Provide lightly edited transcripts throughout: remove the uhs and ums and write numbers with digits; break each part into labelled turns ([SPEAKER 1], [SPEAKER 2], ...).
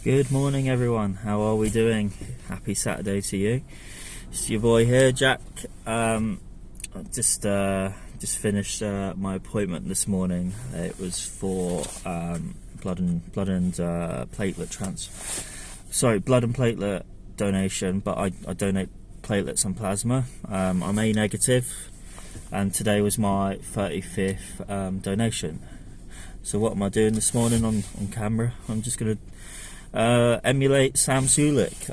[SPEAKER 1] Good morning, everyone. How are we doing? Happy Saturday to you. It's your boy here, Jack. I just finished my appointment this morning. It was for blood and platelet donation, but I donate platelets and plasma. I'm A negative, and today was my 35th donation. So what am I doing this morning on camera? I'm just going to emulate Sam Sulek.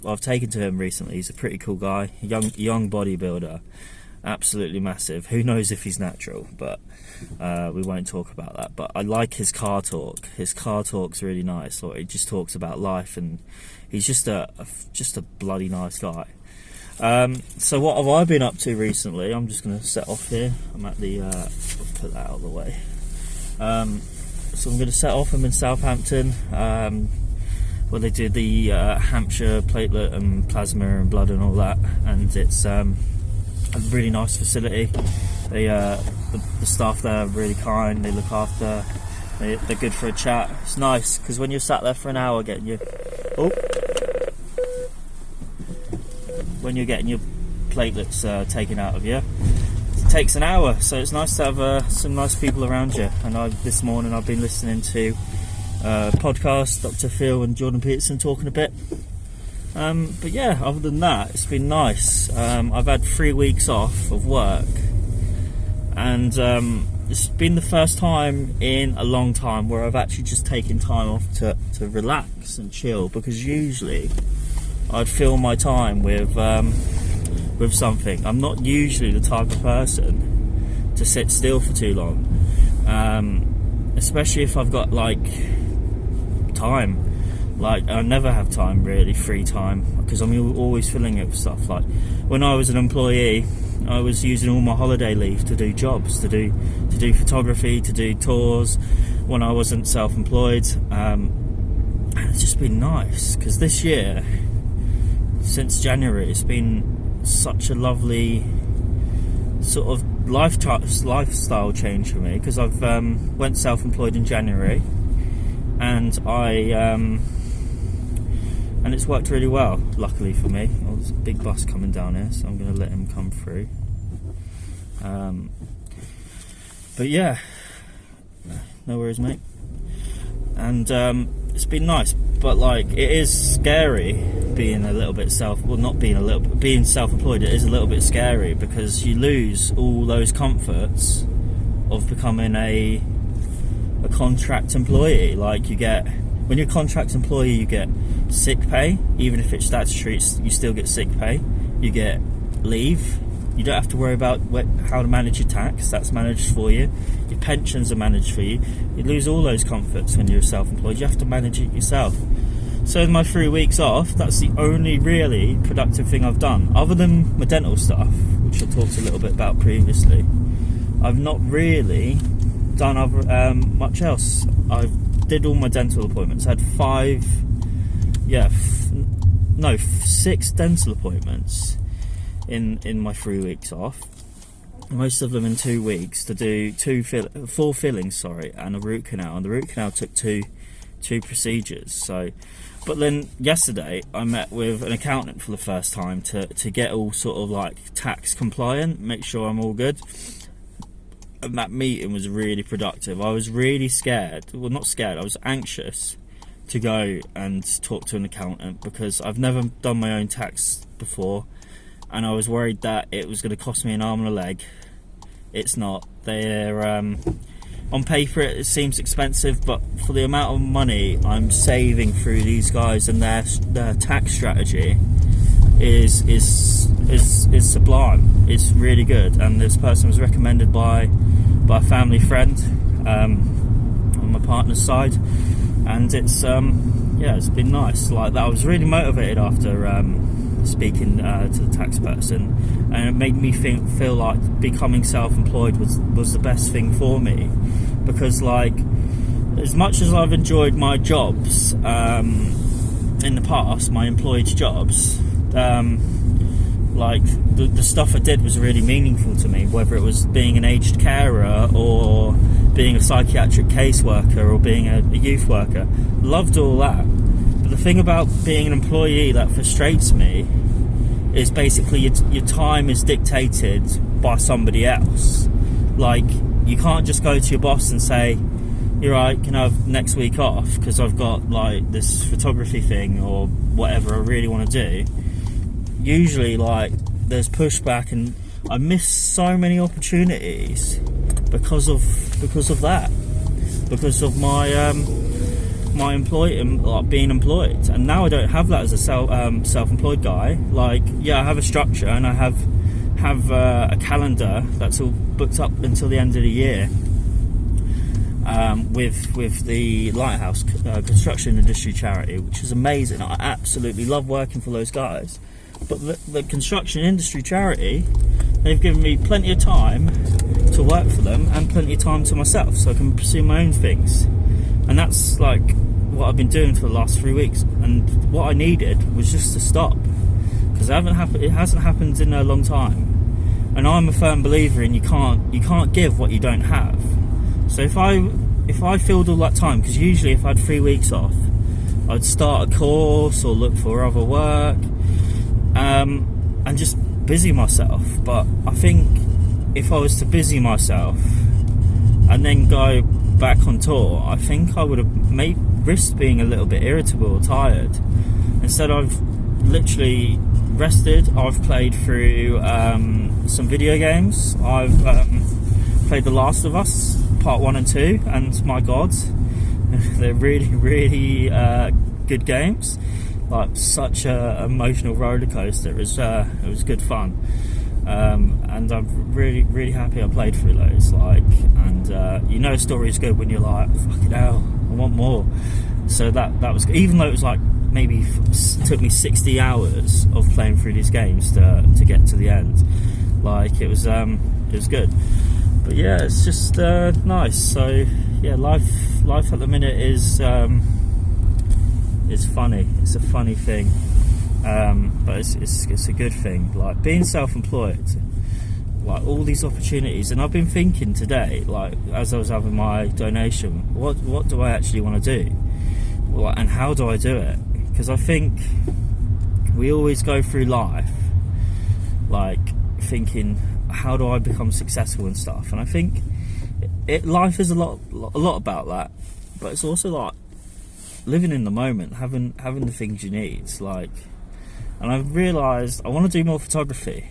[SPEAKER 1] I've taken to him recently. He's a pretty cool guy, young bodybuilder, absolutely massive. Who knows if he's natural, but we won't talk about that. But I like his car talk. His car talk's really nice. Like, he just talks about life, and he's just a bloody nice guy. So what have I been up to recently? I'm just going to set off here. I'm at the I'll put that out of the way. So I'm going to set off. I'm in Southampton, where they do the Hampshire platelet and plasma and blood and all that, and it's a really nice facility. They the staff there are really kind. They look after. They're good for a chat. It's nice because when you're sat there for an hour getting your platelets taken out of you, it takes an hour, so it's nice to have some nice people around you. And this morning I've been listening to podcast, Dr. Phil and Jordan Peterson talking a bit. But yeah, other than that, it's been nice. I've had 3 weeks off of work, and it's been the first time in a long time where I've actually just taken time off to relax and chill, because usually I'd fill my time with something. I'm not usually the type of person to sit still for too long, especially if I've got time. I never have time, really, free time, because I'm always filling it with stuff. Like when I was an employee, I was using all my holiday leave to do jobs, to do photography, to do tours. When I wasn't self-employed, and it's just been nice, because this year, since January, it's been such a lovely sort of lifestyle change for me, because I've went self-employed in January, and and it's worked really well, luckily for me. Oh, there's a big bus coming down here, so I'm going to let him come through. But yeah, no worries, mate. And it's been nice, but it is scary being being self-employed. It is a little bit scary, because you lose all those comforts of becoming a contract employee. When you're a contract employee, you get sick pay. Even if it's statutory, you still get sick pay. You get leave. You don't have to worry about how to manage your tax. That's managed for you. Your pensions are managed for you. You lose all those comforts when you're self-employed. You have to manage it yourself. So in my 3 weeks off, that's the only really productive thing I've done, other than my dental stuff, which I talked a little bit about previously. I've not really done much else. I did all my dental appointments. I had 6 dental appointments in my 3 weeks off, most of them in 2 weeks, to do 4 fillings, and a root canal. And the root canal took two procedures. But then yesterday I met with an accountant for the first time to get all sort of tax compliant, make sure I'm all good. And that meeting was really productive. I was really scared. Well, not scared, I was anxious to go and talk to an accountant, because I've never done my own tax before, and I was worried that it was going to cost me an arm and a leg. It's not. They're on paper it seems expensive, but for the amount of money I'm saving through these guys and their tax strategy is sublime. It's really good. And this person was recommended by a family friend on my partner's side, and it's been nice. I was really motivated after speaking to the tax person, and it made me feel like becoming self-employed was the best thing for me, because as much as I've enjoyed my jobs in the past, my employed jobs, the stuff I did was really meaningful to me, whether it was being an aged carer or being a psychiatric caseworker or being a youth worker. Loved all that. But the thing about being an employee that frustrates me is basically your time is dictated by somebody else. Like, you can't just go to your boss and say, you're right, can I have next week off because I've got like this photography thing or whatever I really want to do. Usually, like, there's pushback, and I miss so many opportunities because of that, because of my like being employed. And now I don't have that as a self-employed guy. Like, yeah, I have a structure and I have a calendar that's all booked up until the end of the year. With the Lighthouse construction industry charity, which is amazing. I absolutely love working for those guys. But the construction industry charity, they've given me plenty of time to work for them and plenty of time to myself, so I can pursue my own things. And that's like what I've been doing for the last 3 weeks. And what I needed was just to stop, because it hasn't happened in a long time. And I'm a firm believer in you can't give what you don't have. So if I filled all that time, because usually if I had 3 weeks off, I'd start a course or look for other work, and just busy myself. But I think if I was to busy myself and then go back on tour, I think I would have risked being a little bit irritable or tired. Instead, I've literally rested. I've played through some video games. I've played The Last of Us Part 1 and 2, and my god, they're really, really good games. Like, such a emotional roller coaster. It was good fun, and I'm really, really happy I played through those. Like, and you know, story is good when you're like, fucking hell, I want more. So that was, even though it was like maybe took me 60 hours of playing through these games to get to the end. Like, it was good. But yeah, it's just nice. So yeah, life at the minute is funny. It's a funny thing, but it's a good thing. Like, being self-employed, like, all these opportunities. And I've been thinking today, like, as I was having my donation, what do I actually want to do, and how do I do it? Because I think we always go through life like thinking, how do I become successful and stuff? And I think life is a lot about that, but it's also like living in the moment, having the things you need. Like, and I've realised I want to do more photography,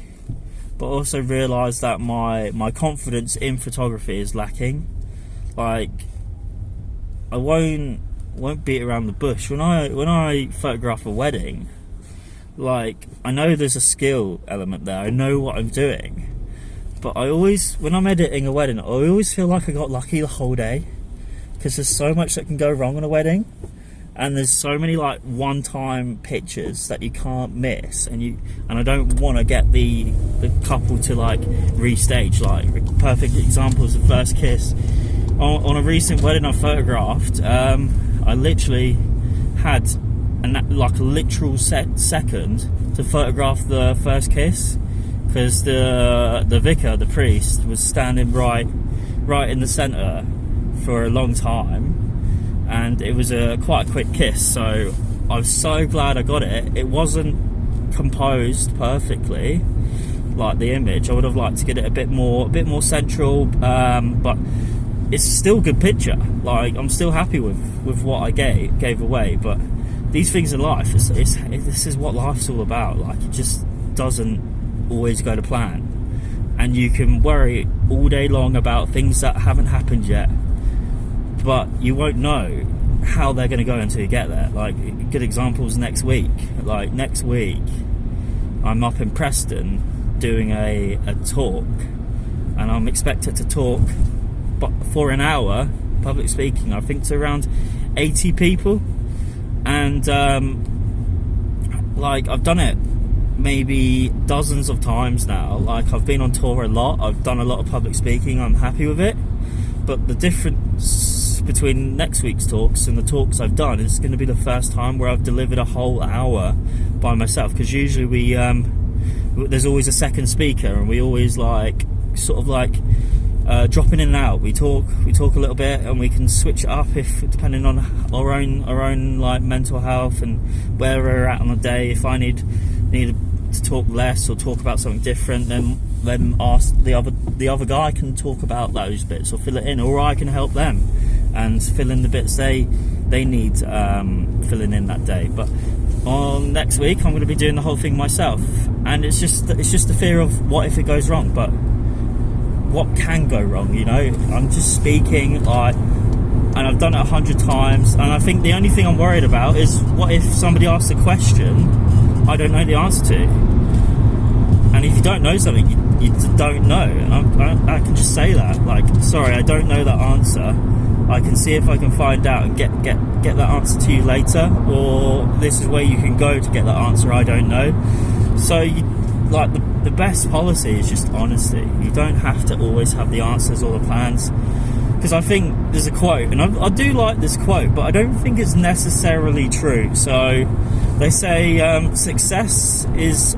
[SPEAKER 1] but also realised that my confidence in photography is lacking. Like, I won't beat around the bush. When I photograph a wedding, like, I know there's a skill element there. I know what I'm doing. But when I'm editing a wedding, I always feel like I got lucky the whole day, because there's so much that can go wrong on a wedding, and there's so many like one-time pictures that you can't miss, and I don't want to get the couple to like restage. Like, perfect examples of first kiss. On a recent wedding I photographed, I literally had a literal second to photograph the first kiss, because the vicar, the priest, was standing right in the centre for a long time, and it was quite a quick kiss. So I was so glad I got it. It wasn't composed perfectly, like the image. I would have liked to get it a bit more central, but it's still a good picture. Like, I'm still happy with what I gave away. But these things in life, this is what life's all about. Like, it just doesn't always go to plan, and you can worry all day long about things that haven't happened yet, but you won't know how they're going to go until you get there. Like, good examples next week. Like, next week I'm up in Preston doing a talk, and I'm expected to talk for an hour, public speaking, I think, to around 80 people. And like, I've done it maybe dozens of times now. Like, I've been on tour a lot, I've done a lot of public speaking, I'm happy with it. But the difference between next week's talks and the talks I've done is going to be the first time where I've delivered a whole hour by myself, because usually there's always a second speaker, and we always like sort of like dropping in and out. We talk a little bit, and we can switch it up if depending on our own like mental health and where we're at on the day. If I need to talk less or talk about something different, then ask the other guy can talk about those bits or fill it in, or I can help them and fill in the bits they need filling in that day. But on next week I'm going to be doing the whole thing myself, and it's just the fear of what if it goes wrong. But what can go wrong, you know? I'm just speaking like, and I've done it 100 times, and I think the only thing I'm worried about is what if somebody asks a question I don't know the answer to. And if you don't know something, you don't know, and I can just say that, like, sorry, I don't know that answer. I can see if I can find out and get that answer to you later, or this is where you can go to get that answer I don't know. So the best policy is just honesty. You don't have to always have the answers or the plans, because I think there's a quote, and I do like this quote, but I don't think it's necessarily true. So they say success is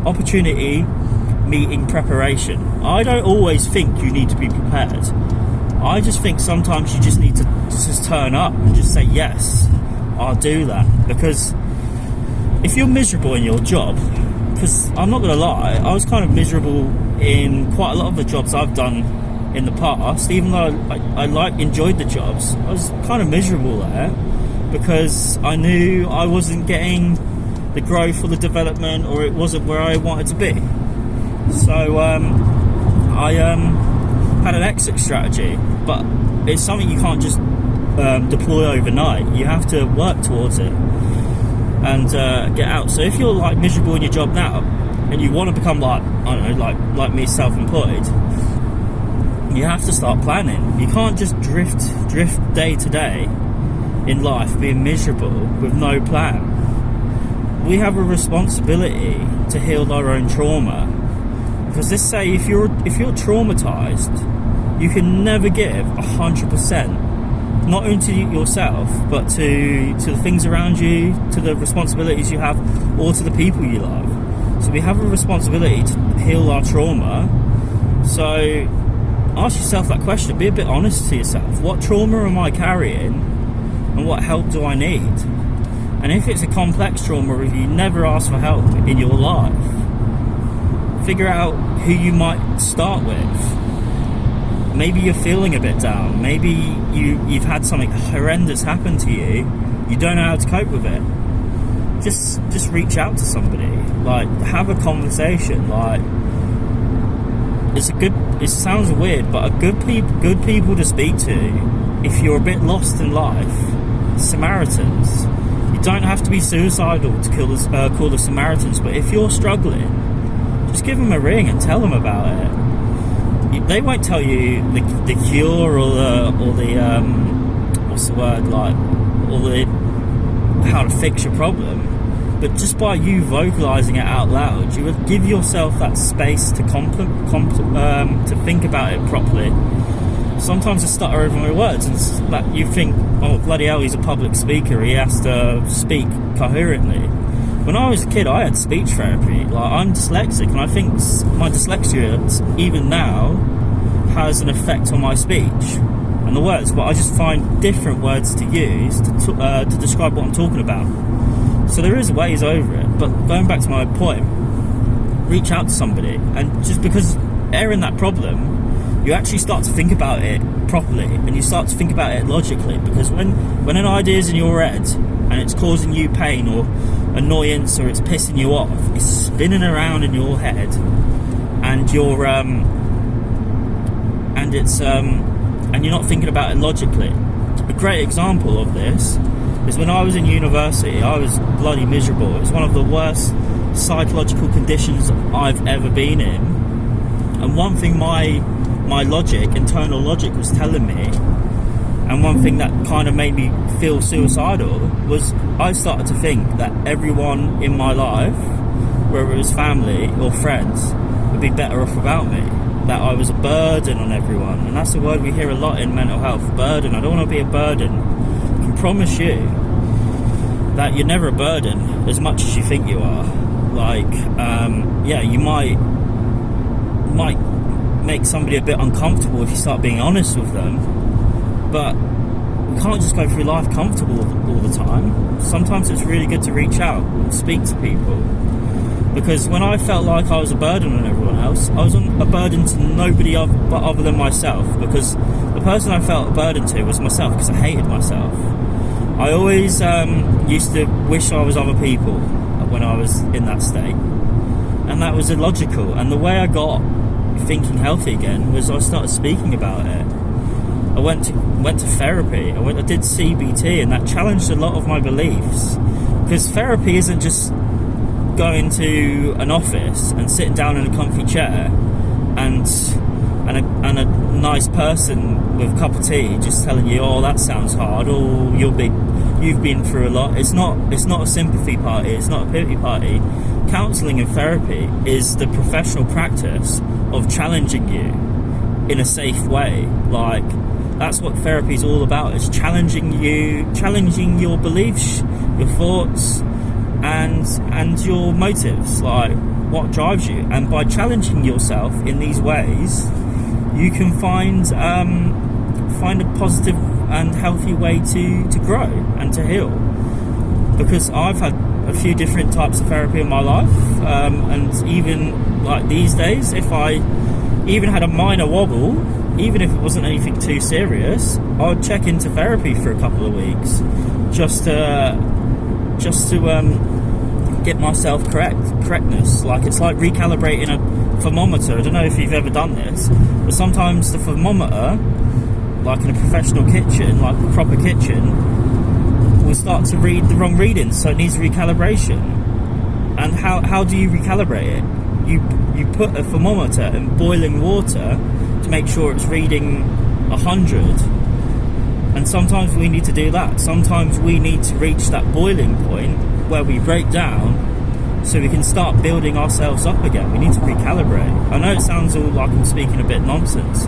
[SPEAKER 1] opportunity meeting preparation. I don't always think you need to be prepared. I just think sometimes you just need to just turn up and just say, yes, I'll do that. Because if you're miserable in your job, because I'm not going to lie, I was kind of miserable in quite a lot of the jobs I've done in the past. Even though I enjoyed the jobs, I was kind of miserable there because I knew I wasn't getting the growth or the development, or it wasn't where I wanted to be. So I had an exit strategy, but it's something you can't just deploy overnight. You have to work towards it and get out. So if you're like miserable in your job now and you want to become like, I don't know, like me, self-employed, you have to start planning. You can't just drift day to day in life being miserable with no plan. We have a responsibility to heal our own trauma, because let's say if you're traumatized, you can never give 100%, not only to yourself but to the things around you, to the responsibilities you have, or to the people you love. So we have a responsibility to heal our trauma. So ask yourself that question. Be a bit honest to yourself. What trauma am I carrying, and what help do I need? And if it's a complex trauma, or if you never ask for help in your life, figure out who you might start with. Maybe you're feeling a bit down. Maybe you've had something horrendous happen to you. You don't know how to cope with it. Just reach out to somebody. Like, have a conversation. Like, it sounds weird, but good people to speak to if you're a bit lost in life. Samaritans. You don't have to be suicidal to call the Samaritans, but if you're struggling, just give them a ring and tell them about it. They won't tell you the cure or the what's the word, like, or the how to fix your problem, but just by you vocalizing it out loud, you would give yourself that space to to think about it properly. Sometimes I stutter over my words, and it's like you think, oh bloody hell, he's a public speaker, he has to speak coherently. When I was a kid, I had speech therapy. Like, I'm dyslexic, and I think my dyslexia, even now, has an effect on my speech and the words. But I just find different words to use to describe what I'm talking about. So there is ways over it. But going back to my point, reach out to somebody, and just because airing that problem, you actually start to think about it properly, and you start to think about it logically. Because when an idea is in your head and it's causing you pain or annoyance, or it's pissing you off, it's spinning around in your head, and you're and you're not thinking about it logically. A great example of this is when I was in university. I was bloody miserable. It was one of the worst psychological conditions I've ever been in, and one thing my internal logic was telling me, and one thing that kind of made me feel suicidal, was I started to think that everyone in my life, whether it was family or friends, would be better off without me. That I was a burden on everyone. And that's a word we hear a lot in mental health, burden. I don't want to be a burden. I can promise you that you're never a burden as much as you think you are. Like, yeah, you might make somebody a bit uncomfortable if you start being honest with them, but we can't just go through life comfortable all the time. Sometimes it's really good to reach out and speak to people, because when I felt like I was a burden on everyone else, I was a burden to nobody other than myself, because the person I felt a burden to was myself, because I hated myself. I always used to wish I was other people when I was in that state, and that was illogical. And the way I got thinking healthy again was I started speaking about it. I went to therapy. I did CBT, and that challenged a lot of my beliefs, because therapy isn't just going to an office and sitting down in a comfy chair and a nice person with a cup of tea just telling you, oh, that sounds hard, or you've been through a lot. It's not a sympathy party, it's not a pity party. Counselling and therapy is the professional practice of challenging you in a safe way. Like, that's what therapy is all about. It's challenging your beliefs, your thoughts, and your motives, like what drives you. And by challenging yourself in these ways, you can find a positive and healthy way to grow and to heal. Because I've had a few different types of therapy in my life, and even like these days, if I even had a minor wobble, even if it wasn't anything too serious, I would check into therapy for a couple of weeks just to get myself correctness. Like, it's like recalibrating a thermometer. I don't know if you've ever done this, but sometimes the thermometer, like in a professional kitchen, like a proper kitchen, will start to read the wrong readings, so it needs recalibration. And how do you recalibrate it? You put a thermometer in boiling water to make sure it's reading 100. And sometimes we need to do that. Sometimes we need to reach that boiling point where we break down so we can start building ourselves up again. We need to recalibrate. I know it sounds all like I'm speaking a bit nonsense,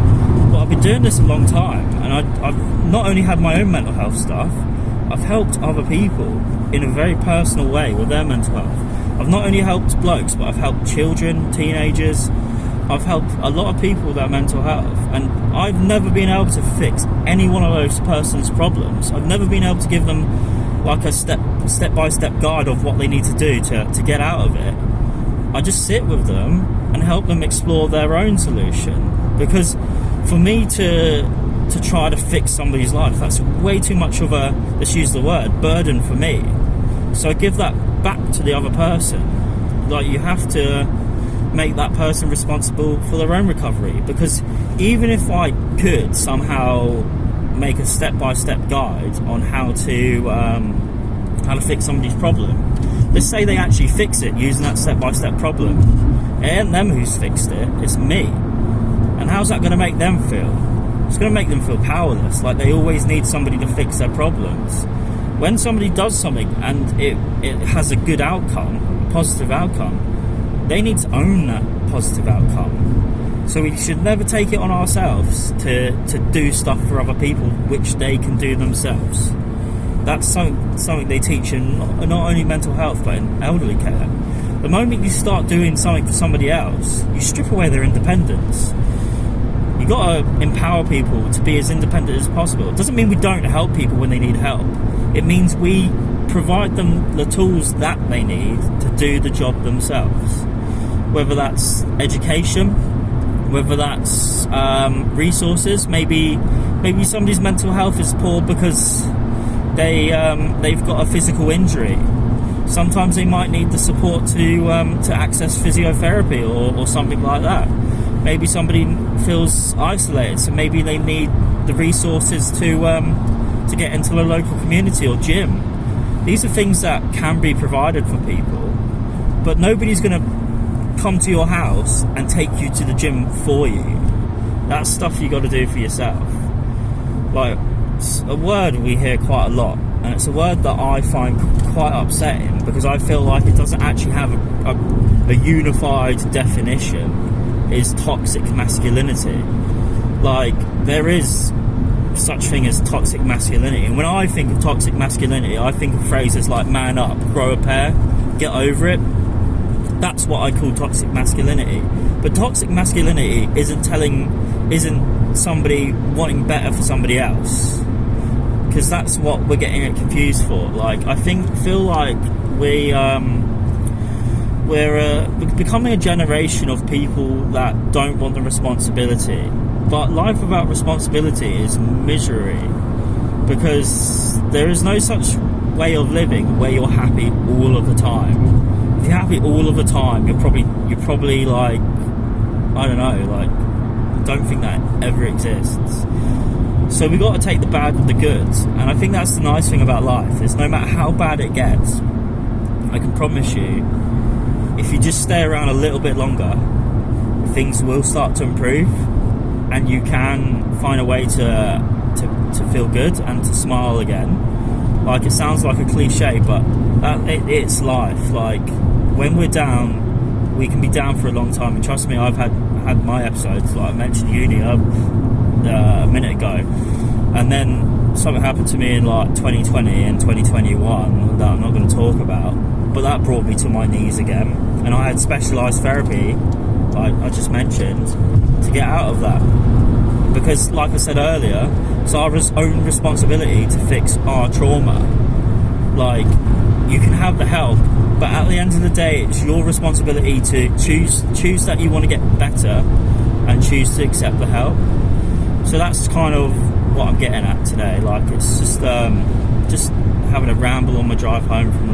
[SPEAKER 1] but I've been doing this a long time, and I've not only had my own mental health stuff, I've helped other people in a very personal way with their mental health. I've not only helped blokes, but I've helped children, teenagers. I've helped a lot of people with their mental health, and I've never been able to fix any one of those person's problems. I've never been able to give them like a step-by-step guide of what they need to do to get out of it. I just sit with them and help them explore their own solution, because for me to try to fix somebody's life, that's way too much of a, let's use the word, burden for me. So I give that back to the other person. Like, you have to make that person responsible for their own recovery, because even if I could somehow make a step-by-step guide on how to fix somebody's problem, let's say they actually fix it using that step-by-step problem, it ain't them who's fixed it, it's me. And how's that going to make them feel? It's going to make them feel powerless, like they always need somebody to fix their problems. When somebody does something and it has a good outcome, a positive outcome, they need to own that positive outcome. So we should never take it on ourselves to do stuff for other people which they can do themselves. That's something they teach in not only mental health but in elderly care. The moment you start doing something for somebody else, you strip away their independence. You've got to empower people to be as independent as possible. It doesn't mean we don't help people when they need help. It means we provide them the tools that they need to do the job themselves. Whether that's education, whether that's resources. Maybe somebody's mental health is poor because they've got a physical injury. Sometimes they might need the support to access physiotherapy or something like that. Maybe somebody feels isolated, so maybe they need the resources to get into a local community or gym. These are things that can be provided for people, but nobody's going to come to your house and take you to the gym for you. That's stuff you got to do for yourself. Like, it's a word we hear quite a lot, and it's a word that I find quite upsetting because I feel like it doesn't actually have a unified definition. Is toxic masculinity. Like, there is such thing as toxic masculinity, and when I think of toxic masculinity, I think of phrases like man up, grow a pair, get over it. That's what I call toxic masculinity. But toxic masculinity isn't somebody wanting better for somebody else, because that's what we're getting it confused for. Like, I feel like we're becoming a generation of people that don't want the responsibility. But life without responsibility is misery, because there is no such way of living where you're happy all of the time. If you're happy all of the time, you're probably like, I don't know, like, don't think that ever exists. So we got to take the bad with the good, and I think that's the nice thing about life, is no matter how bad it gets, I can promise you, if you just stay around a little bit longer, things will start to improve, and you can find a way to feel good and to smile again. Like, it sounds like a cliche, but it's life. Like, when we're down, we can be down for a long time, and trust me, I've had my episodes, like I mentioned uni a minute ago, and then something happened to me in like 2020 and 2021 that I'm not going to talk about, but that brought me to my knees again, and I had specialised therapy, like I just mentioned, to get out of that, because like I said earlier, it's our own responsibility to fix our trauma. Like, you can have the help, but at the end of the day, it's your responsibility to choose that you want to get better, and choose to accept the help. So that's kind of what I'm getting at today. Like, it's just having a ramble on my drive home from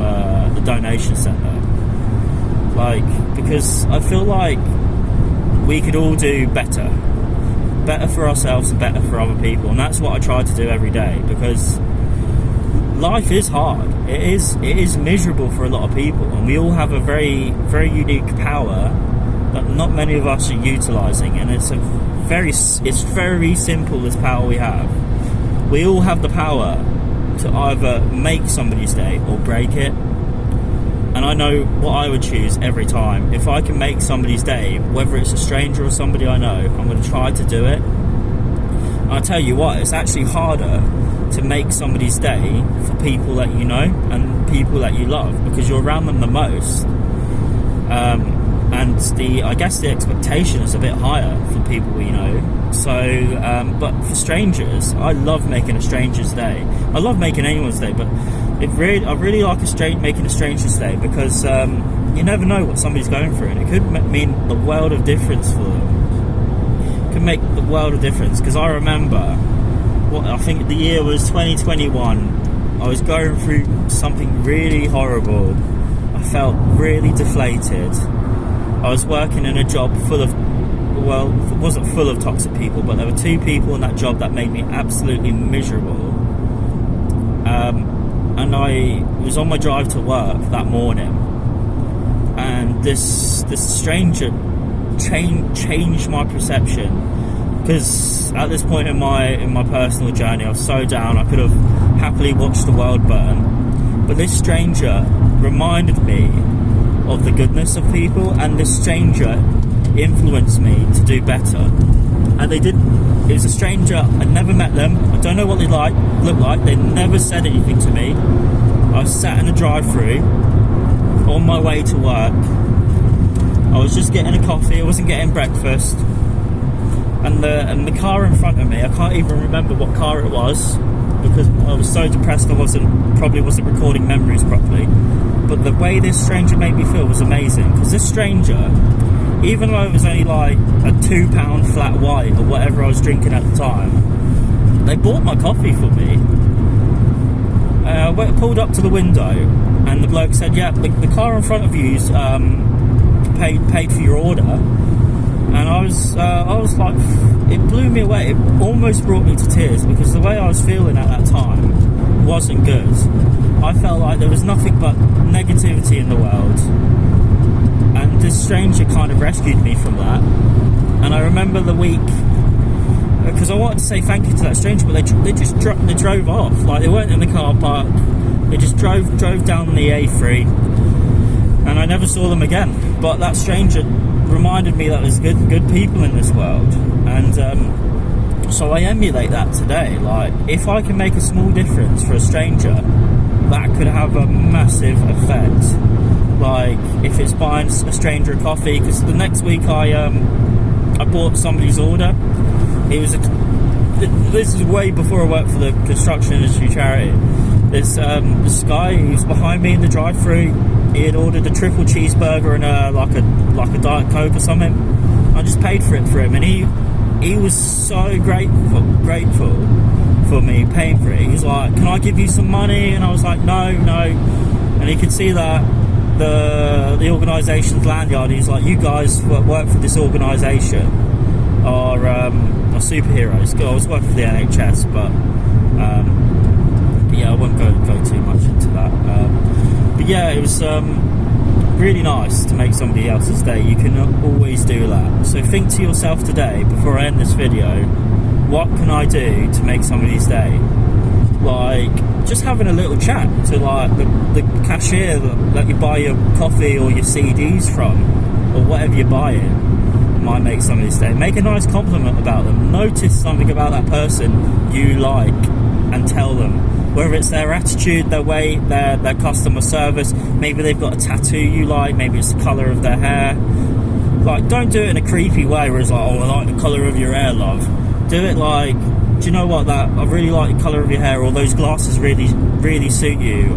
[SPEAKER 1] the donation centre. Like, because I feel like we could all do better for ourselves and better for other people, and that's what I try to do every day, because life is hard. It is miserable for a lot of people, and we all have a very, very unique power that not many of us are utilising, and it's very simple, this power we have. We all have the power to either make somebody's day or break it, and I know what I would choose every time. If I can make somebody's day, whether it's a stranger or somebody I know, I'm going to try to do it. And I tell you what, it's actually harder to make somebody's day for people that you know and people that you love, because you're around them the most, and I guess the expectation is a bit higher for people we know. So but for strangers, I love making a stranger's day. I love making anyone's day, but I really like making a stranger's day, because you never know what somebody's going through, and it could mean the world of difference for them. It could make the world of difference, because I remember, I think the year was 2021. I was going through something really horrible. I felt really deflated. I was working in a job full of, well, it wasn't full of toxic people, but there were two people in that job that made me absolutely miserable. And I was on my drive to work that morning, and this stranger changed my perception, because at this point in my personal journey, I was so down, I could have happily watched the world burn. But this stranger reminded me of the goodness of people, and this stranger influenced me to do better. And they did. It was a stranger. I never met them. I don't know what they looked like. They never said anything to me. I was sat in a drive-through on my way to work. I was just getting a coffee. I wasn't getting breakfast. And the car in front of me, I can't even remember what car it was, because I was so depressed I probably wasn't recording memories properly. But the way this stranger made me feel was amazing, because this stranger, even though it was only like a £2 flat white or whatever I was drinking at the time, they bought my coffee for me. I pulled up to the window, and the bloke said, "Yeah, the car in front of you's paid for your order." And I was like, it blew me away. It almost brought me to tears, because the way I was feeling at that time wasn't good. I felt like there was nothing but negativity in the world, and this stranger kind of rescued me from that. And I remember the week, because I wanted to say thank you to that stranger, but they drove off. Like, they weren't in the car park. They just drove down the A3, and I never saw them again. But that stranger reminded me that there's good people in this world, and so I emulate that today. Like, if I can make a small difference for a stranger, that could have a massive effect like if it's buying a stranger a coffee, because the next week I bought somebody's order. This is way before I worked for the construction industry charity. This guy who's behind me in the drive-thru, he had ordered a triple cheeseburger and like a Diet Coke or something. I just paid for it for him, and he was so grateful for me paying for it. He was like, "Can I give you some money?" And I was like, "No." And he could see that the organisation's lanyard. He's like, "You guys work for this organisation are superheroes." I was working for the NHS, but yeah, I won't go too much into that. But yeah, it was really nice to make somebody else's day. You can always do that. So think to yourself today, before I end this video, what can I do to make somebody's day? Like, just having a little chat to like the cashier that you buy your coffee or your CDs from, or whatever you're buying, might make somebody's day. Make a nice compliment about them. Notice something about that person you like and tell them. Whether it's their attitude, their way, their customer service, maybe they've got a tattoo you like, maybe it's the colour of their hair. Like, don't do it in a creepy way where it's like, "Oh, I like the colour of your hair, love." Do it like, "Do you know what, I really like the colour of your hair," or "Those glasses really suit you,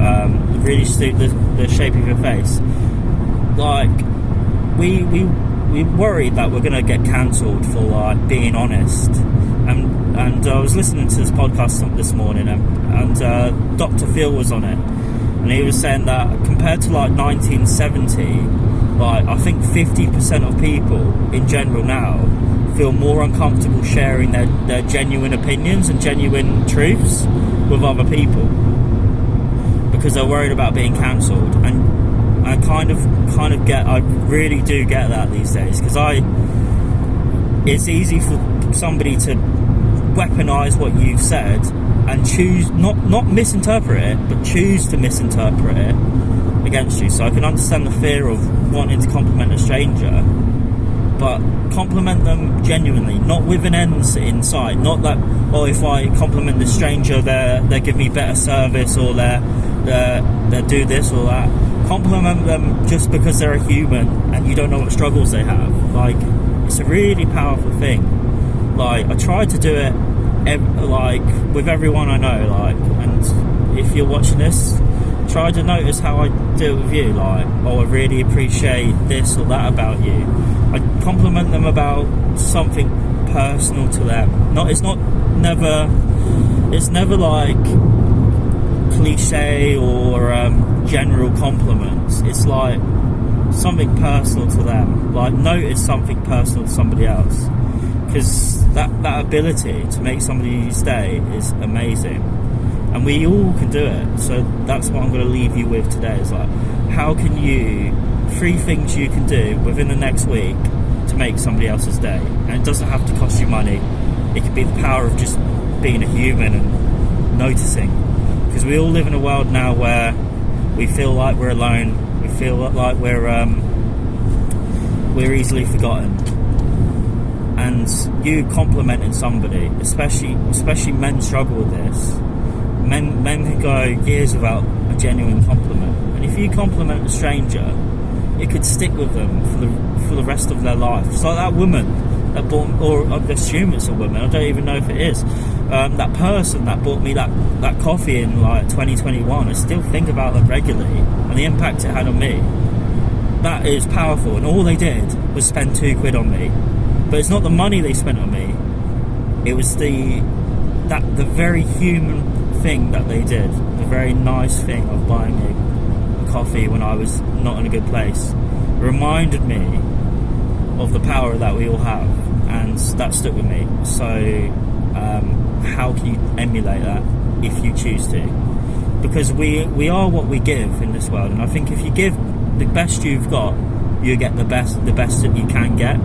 [SPEAKER 1] really suit the shape of your face." Like, we worried that we're going to get cancelled for like being honest. And I was listening to this podcast this morning, and Dr. Phil was on it, and he was saying that compared to like 1970, like I think 50% of people in general now feel more uncomfortable sharing their genuine opinions and genuine truths with other people because they're worried about being cancelled. And I kind of I really do get that these days, because it's easy for somebody to weaponize what you've said and choose not misinterpret it, but choose to misinterpret it against you. So I can understand the fear of wanting to compliment a stranger, but compliment them genuinely, not with an end in sight. Not that, "Oh, if I compliment the stranger, they give me better service, or they do this or that." Compliment them just because they're a human and you don't know what struggles they have. Like, it's a really powerful thing. Like, I try to do it like with everyone I know, like, and if you're watching this, try to notice how I do it with you. Like, "Oh, I really appreciate this or that about you." I compliment them about something personal to them. It's never like cliche or general compliments. It's like something personal to them. Like, notice something personal to somebody else, because that ability to make somebody's day is amazing, and we all can do it. So that's what I'm going to leave you with today, is like, how can you, 3 things you can do within the next week to make somebody else's day. And it doesn't have to cost you money. It could be the power of just being a human and noticing, because we all live in a world now where we feel like we're alone, we feel like we're easily forgotten. And you complimenting somebody, especially men struggle with this. Men can go years without a genuine compliment, and if you compliment a stranger, it could stick with them for the rest of their life. It's like that woman that bought, or I assume it's a woman, I don't even know if it is, that person that bought me that coffee in like 2021. I still think about them regularly and the impact it had on me. That is powerful, and all they did was spend £2 on me. But it's not the money they spent on me, it was the very human thing that they did, the very nice thing of buying me a coffee when I was not in a good place. It reminded me of the power that we all have, and that stuck with me. So how can you emulate that if you choose to? Because we are what we give in this world, and I think if you give the best you've got, you get the best that you can get.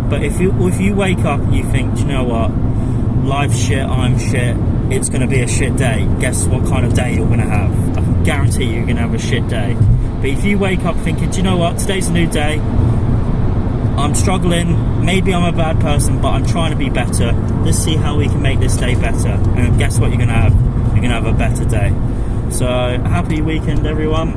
[SPEAKER 1] But if you wake up and you think, do you know what, life's shit, I'm shit, it's going to be a shit day, guess what kind of day you're going to have? I can guarantee you're going to have a shit day. But if you wake up thinking, do you know what, today's a new day, I'm struggling, maybe I'm a bad person, but I'm trying to be better, let's see how we can make this day better. And guess what you're going to have? You're going to have a better day. So happy weekend, everyone.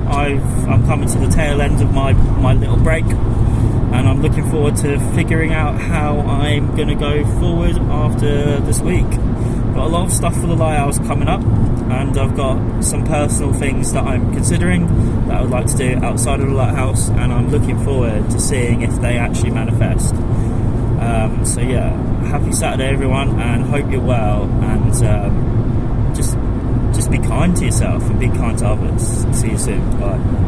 [SPEAKER 1] I'm coming to the tail end of my little break, and I'm looking forward to figuring out how I'm going to go forward after this week. Got a lot of stuff for the lighthouse coming up, and I've got some personal things that I'm considering that I would like to do outside of the lighthouse, and I'm looking forward to seeing if they actually manifest. So yeah, happy Saturday everyone, and hope you're well, and just be kind to yourself and be kind to others. See you soon. Bye.